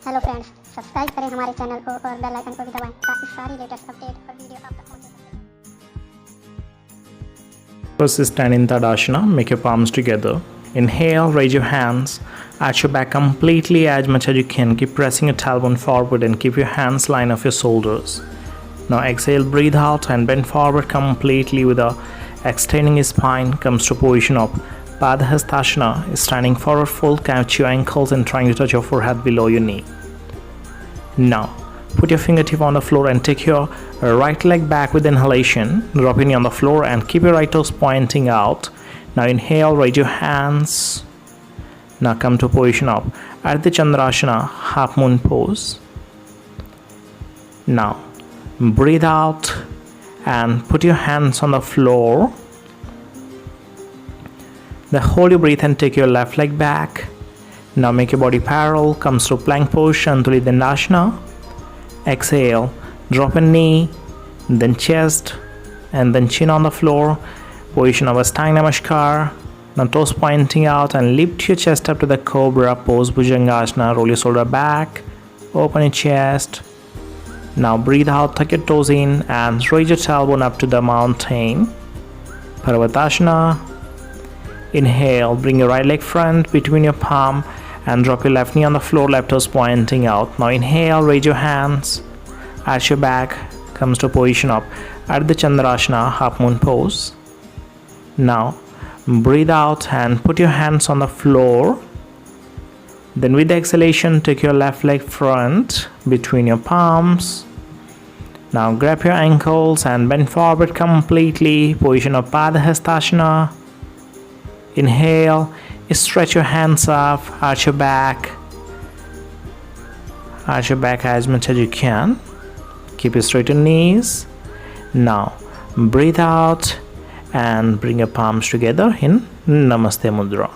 Hello friends, subscribe करें हमारे channel को और बेल आइकन को भी दबाएं ताकि सारी लेटेस्ट अपडेट और वीडियो आप तक पहुंचे। First, stand in Tadasana. Make your palms together. Inhale, raise your hands. Arch your back completely as much as you can. Keep pressing your tailbone forward and keep your hands line of your shoulders. Now exhale, breathe out and bend forward completely with a extending your spine. Comes to position of Padahastasana. Standing forward full, catch your ankles and trying to touch your forehead below your knee. Now put your fingertip on the floor and take your right leg back with inhalation. Drop it on the floor and keep your right toes pointing out. Now inhale, raise your hands. Now come to position of Ardha Chandrasana, half moon pose. Now breathe out and put your hands on the floor. Then hold your breath and take your left leg back. Now make your body parallel, comes to plank position, Dandasana. Exhale, drop a knee, then chest, and then chin on the floor. Position of a Surya Namaskar. Now toes pointing out and lift your chest up to the Cobra pose, Bhujangasana. Roll your shoulder back, open your chest. Now breathe out, tuck your toes in, and raise your tailbone up to the mountain. Parvatasana. Inhale, bring your right leg front between your palm and drop your left knee on the floor, left toes pointing out. Now inhale, raise your hands, arch your back, comes to position of Ardha Chandrasana, half moon pose. Now breathe out and put your hands on the floor. Then with the exhalation, take your left leg front between your palms. Now grab your ankles and bend forward completely, position of Padahastasana. Inhale, stretch your hands up, arch your back as much as you can. Keep your straightened knees. Now breathe out and bring your palms together in Namaste Mudra.